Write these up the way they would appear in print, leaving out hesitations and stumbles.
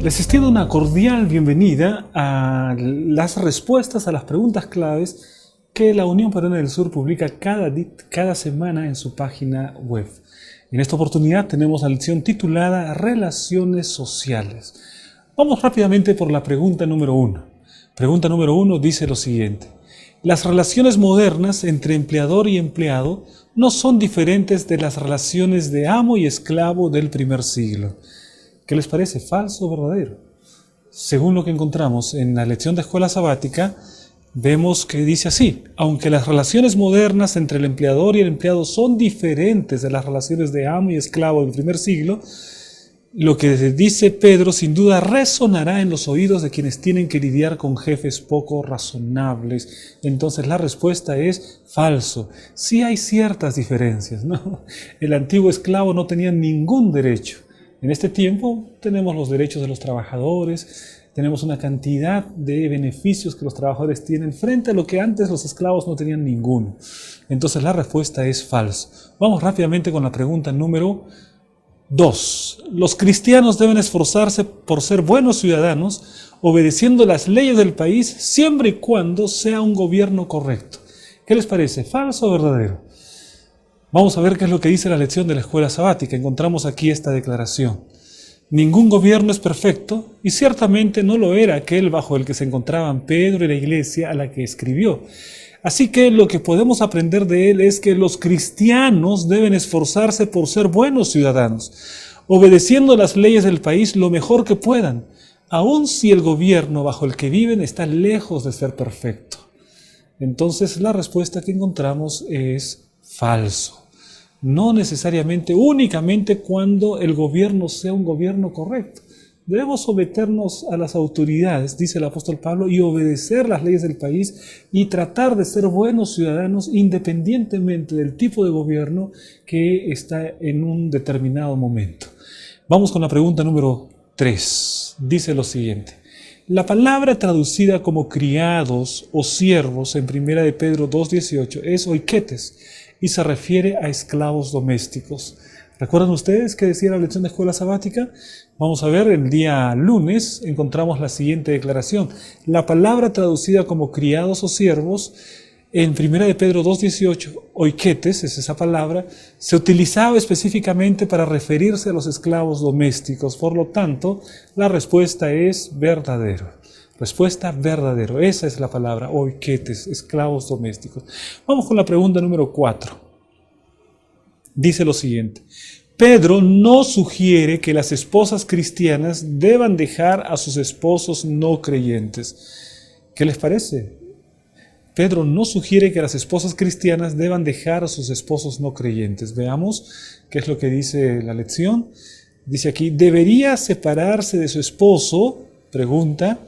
Les extiendo una cordial bienvenida a las respuestas a las preguntas claves que la Unión Peruana del Sur publica cada semana en su página web. En esta oportunidad tenemos la lección titulada Relaciones Sociales. Vamos rápidamente por la pregunta número 1. Pregunta número 1 dice lo siguiente: las relaciones modernas entre empleador y empleado no son diferentes de las relaciones de amo y esclavo del primer siglo. ¿Qué les parece? ¿Falso o verdadero? Según lo que encontramos en la lección de escuela sabática, vemos que dice así: aunque las relaciones modernas entre el empleador y el empleado son diferentes de las relaciones de amo y esclavo del primer siglo, lo que dice Pedro sin duda resonará en los oídos de quienes tienen que lidiar con jefes poco razonables. Entonces la respuesta es falso. Sí hay ciertas diferencias, ¿no? El antiguo esclavo no tenía ningún derecho. En este tiempo tenemos los derechos de los trabajadores, tenemos una cantidad de beneficios que los trabajadores tienen frente a lo que antes los esclavos no tenían ninguno. Entonces la respuesta es falso. Vamos rápidamente con la pregunta número 2. Los cristianos deben esforzarse por ser buenos ciudadanos, obedeciendo las leyes del país siempre y cuando sea un gobierno correcto. ¿Qué les parece? ¿Falso o verdadero? Vamos a ver qué es lo que dice la lección de la escuela sabática. Encontramos aquí esta declaración: ningún gobierno es perfecto, y ciertamente no lo era aquel bajo el que se encontraban Pedro y la iglesia a la que escribió. Así que lo que podemos aprender de él es que los cristianos deben esforzarse por ser buenos ciudadanos, obedeciendo las leyes del país lo mejor que puedan, aun si el gobierno bajo el que viven está lejos de ser perfecto. Entonces la respuesta que encontramos es falso. No necesariamente, únicamente cuando el gobierno sea un gobierno correcto. Debemos someternos a las autoridades, dice el apóstol Pablo, y obedecer las leyes del país y tratar de ser buenos ciudadanos independientemente del tipo de gobierno que está en un determinado momento. Vamos con la pregunta número 3. Dice lo siguiente: la palabra traducida como criados o siervos en 1 de Pedro 2:18 es oiketes y se refiere a esclavos domésticos. ¿Recuerdan ustedes qué decía la lección de escuela sabática? Vamos a ver, el día lunes encontramos la siguiente declaración: la palabra traducida como criados o siervos en 1 de Pedro 2:18, oiketes, es esa palabra, se utilizaba específicamente para referirse a los esclavos domésticos. Por lo tanto, la respuesta es verdadero. Respuesta verdadero. Esa es la palabra, oiketes, esclavos domésticos. Vamos con la pregunta número 4. Dice lo siguiente: Pedro no sugiere que las esposas cristianas deban dejar a sus esposos no creyentes. ¿Qué les parece? Pedro no sugiere que las esposas cristianas deban dejar a sus esposos no creyentes. Veamos qué es lo que dice la lección. Dice aquí: ¿debería separarse de su esposo? Pregunta.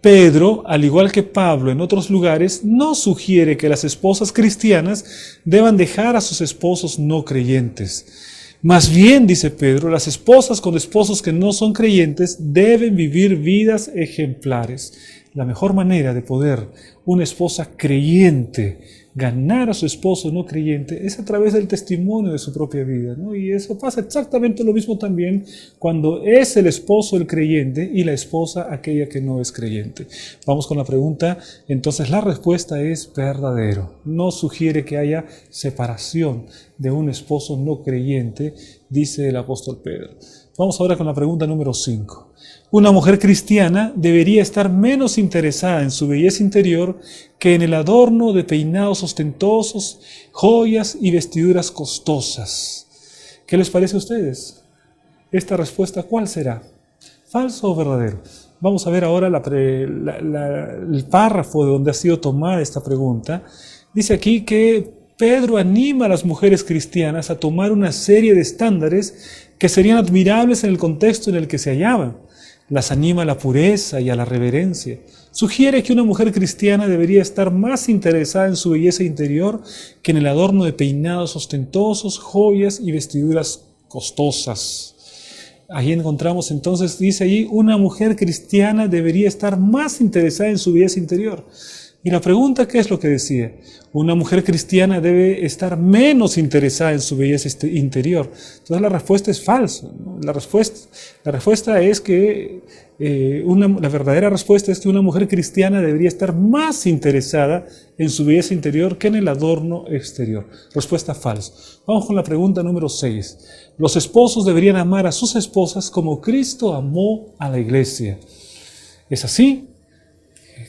Pedro, al igual que Pablo en otros lugares, no sugiere que las esposas cristianas deban dejar a sus esposos no creyentes. Más bien, dice Pedro, las esposas con esposos que no son creyentes deben vivir vidas ejemplares. La mejor manera de poder una esposa creyente ganar a su esposo no creyente es a través del testimonio de su propia vida, ¿no? Y eso pasa exactamente lo mismo también cuando es el esposo el creyente y la esposa aquella que no es creyente. Vamos con la pregunta. Entonces la respuesta es verdadero. No sugiere que haya separación de un esposo no creyente, dice el apóstol Pedro. Vamos ahora con la pregunta número 5. Una mujer cristiana debería estar menos interesada en su belleza interior que en el adorno de peinados ostentosos, joyas y vestiduras costosas. ¿Qué les parece a ustedes? Esta respuesta, ¿cuál será? ¿Falso o verdadero? Vamos a ver ahora el párrafo de donde ha sido tomada esta pregunta. Dice aquí que Pedro anima a las mujeres cristianas a tomar una serie de estándares que serían admirables en el contexto en el que se hallaban. Las anima a la pureza y a la reverencia. Sugiere que una mujer cristiana debería estar más interesada en su belleza interior que en el adorno de peinados ostentosos, joyas y vestiduras costosas. Ahí encontramos entonces, dice allí, una mujer cristiana debería estar más interesada en su belleza interior. Y la pregunta, ¿qué es lo que decía? Una mujer cristiana debe estar menos interesada en su belleza interior. Entonces la respuesta es falsa, ¿no? La respuesta es que, la verdadera respuesta es que una mujer cristiana debería estar más interesada en su belleza interior que en el adorno exterior. Respuesta falsa. Vamos con la pregunta número 6. Los esposos deberían amar a sus esposas como Cristo amó a la iglesia. ¿Es así?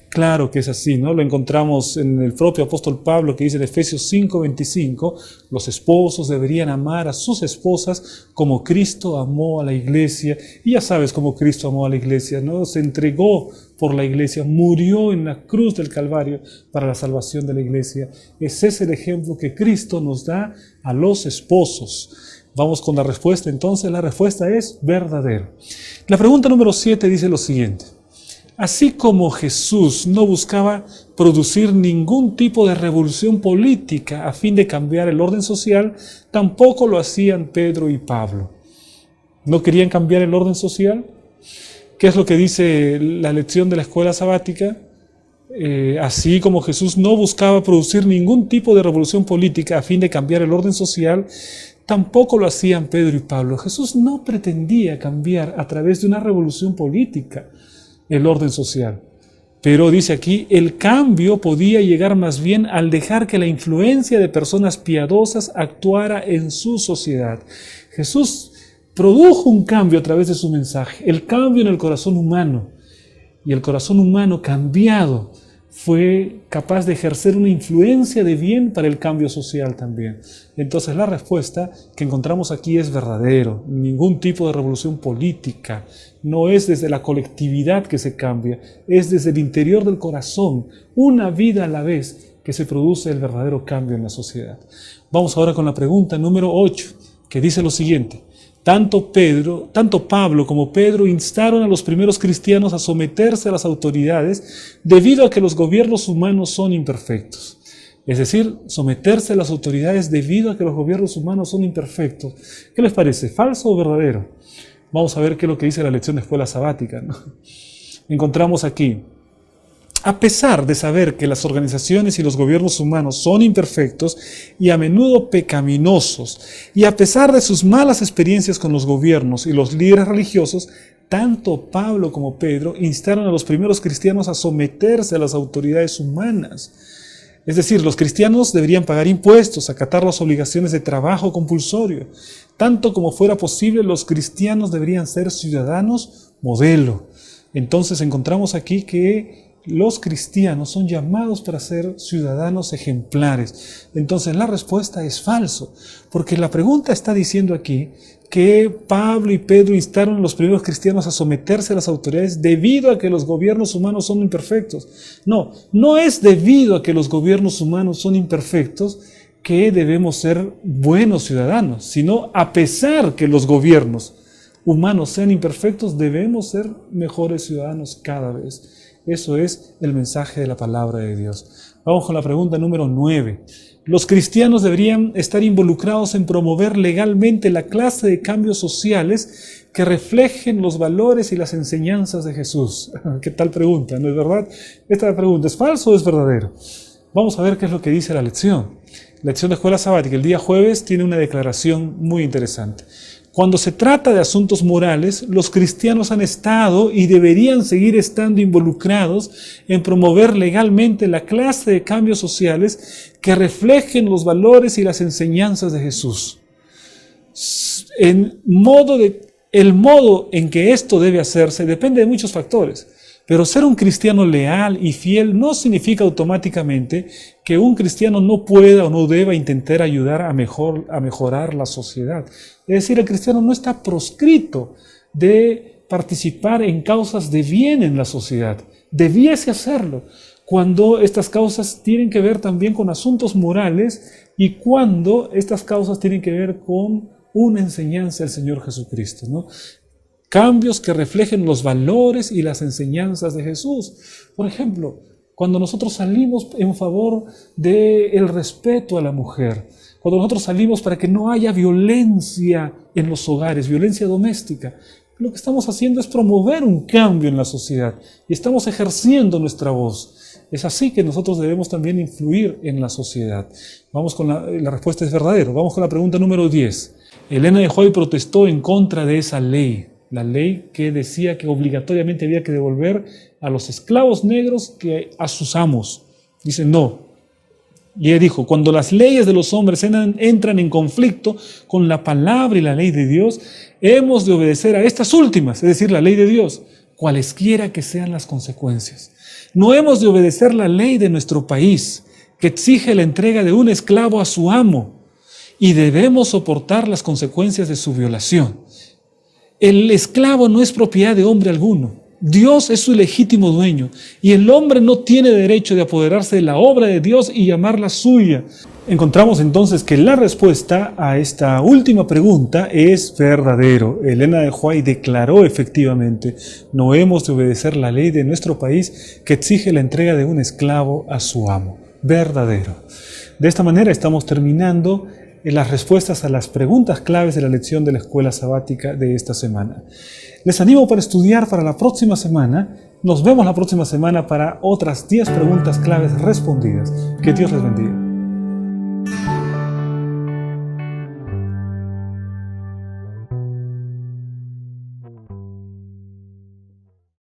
Claro que es así, ¿no? Lo encontramos en el propio apóstol Pablo, que dice en Efesios 5:25, los esposos deberían amar a sus esposas como Cristo amó a la iglesia. Y ya sabes cómo Cristo amó a la iglesia, ¿no? Se entregó por la iglesia, murió en la cruz del Calvario para la salvación de la iglesia. Ese es el ejemplo que Cristo nos da a los esposos. Vamos con la respuesta entonces. La respuesta es verdadero. La pregunta número 7 dice lo siguiente. Así como Jesús no buscaba producir ningún tipo de revolución política a fin de cambiar el orden social, tampoco lo hacían Pedro y Pablo. ¿No querían cambiar el orden social? ¿Qué es lo que dice la lección de la escuela sabática? Así como Jesús no buscaba producir ningún tipo de revolución política a fin de cambiar el orden social, tampoco lo hacían Pedro y Pablo. Jesús no pretendía cambiar a través de una revolución política el orden social. Pero dice aquí, el cambio podía llegar más bien al dejar que la influencia de personas piadosas actuara en su sociedad. Jesús produjo un cambio a través de su mensaje, el cambio en el corazón humano. Y el corazón humano cambiado fue capaz de ejercer una influencia de bien para el cambio social también. Entonces la respuesta que encontramos aquí es verdadero. Ningún tipo de revolución política. No es desde la colectividad que se cambia, es desde el interior del corazón, una vida a la vez, que se produce el verdadero cambio en la sociedad. Vamos ahora con la pregunta número 8, que dice lo siguiente. Tanto Pablo como Pedro instaron a los primeros cristianos a someterse a las autoridades debido a que los gobiernos humanos son imperfectos. Es decir, someterse a las autoridades debido a que los gobiernos humanos son imperfectos. ¿Qué les parece? ¿Falso o verdadero? Vamos a ver qué es lo que dice la lección de escuela sabática, ¿no? Encontramos aquí. A pesar de saber que las organizaciones y los gobiernos humanos son imperfectos y a menudo pecaminosos, y a pesar de sus malas experiencias con los gobiernos y los líderes religiosos, tanto Pablo como Pedro instaron a los primeros cristianos a someterse a las autoridades humanas. Es decir, los cristianos deberían pagar impuestos, acatar las obligaciones de trabajo compulsorio. Tanto como fuera posible, los cristianos deberían ser ciudadanos modelo. Entonces encontramos aquí que los cristianos son llamados para ser ciudadanos ejemplares. Entonces la respuesta es falso, porque la pregunta está diciendo aquí que Pablo y Pedro instaron a los primeros cristianos a someterse a las autoridades debido a que los gobiernos humanos son imperfectos. No, no es debido a que los gobiernos humanos son imperfectos que debemos ser buenos ciudadanos, sino a pesar que los gobiernos humanos sean imperfectos, debemos ser mejores ciudadanos cada vez. Eso es el mensaje de la palabra de Dios. Vamos con la pregunta número 9. Los cristianos deberían estar involucrados en promover legalmente la clase de cambios sociales que reflejen los valores y las enseñanzas de Jesús. ¿Qué tal pregunta? ¿No es verdad? Esta pregunta, ¿es falso o es verdadero? Vamos a ver qué es lo que dice la lección. La lección de escuela sabática el día jueves tiene una declaración muy interesante. Cuando se trata de asuntos morales, los cristianos han estado y deberían seguir estando involucrados en promover legalmente la clase de cambios sociales que reflejen los valores y las enseñanzas de Jesús. El modo en que esto debe hacerse depende de muchos factores. Pero ser un cristiano leal y fiel no significa automáticamente que un cristiano no pueda o no deba intentar ayudar a mejorar la sociedad. Es decir, el cristiano no está proscrito de participar en causas de bien en la sociedad. Debiese hacerlo cuando estas causas tienen que ver también con asuntos morales y cuando estas causas tienen que ver con una enseñanza del Señor Jesucristo, ¿no? Cambios que reflejen los valores y las enseñanzas de Jesús. Por ejemplo, cuando nosotros salimos en favor del respeto a la mujer, cuando nosotros salimos para que no haya violencia en los hogares, violencia doméstica, lo que estamos haciendo es promover un cambio en la sociedad y estamos ejerciendo nuestra voz. Es así que nosotros debemos también influir en la sociedad. Vamos con la respuesta es verdadero. Vamos con la pregunta número 10. Elena de White protestó en contra de esa ley, la ley que decía que obligatoriamente había que devolver a los esclavos negros a sus amos. Dice no. Y ella dijo, cuando las leyes de los hombres entran en conflicto con la palabra y la ley de Dios, hemos de obedecer a estas últimas, es decir, la ley de Dios, cualesquiera que sean las consecuencias. No hemos de obedecer la ley de nuestro país, que exige la entrega de un esclavo a su amo, y debemos soportar las consecuencias de su violación. El esclavo no es propiedad de hombre alguno. Dios es su legítimo dueño, y el hombre no tiene derecho de apoderarse de la obra de Dios y llamarla suya. Encontramos entonces que la respuesta a esta última pregunta es verdadero. Elena de White declaró efectivamente, no hemos de obedecer la ley de nuestro país que exige la entrega de un esclavo a su amo. Verdadero. De esta manera estamos terminando las respuestas a las preguntas claves de la lección de la escuela sabática de esta semana. Les animo para estudiar para la próxima semana. Nos vemos la próxima semana para otras 10 preguntas claves respondidas. Que Dios les bendiga.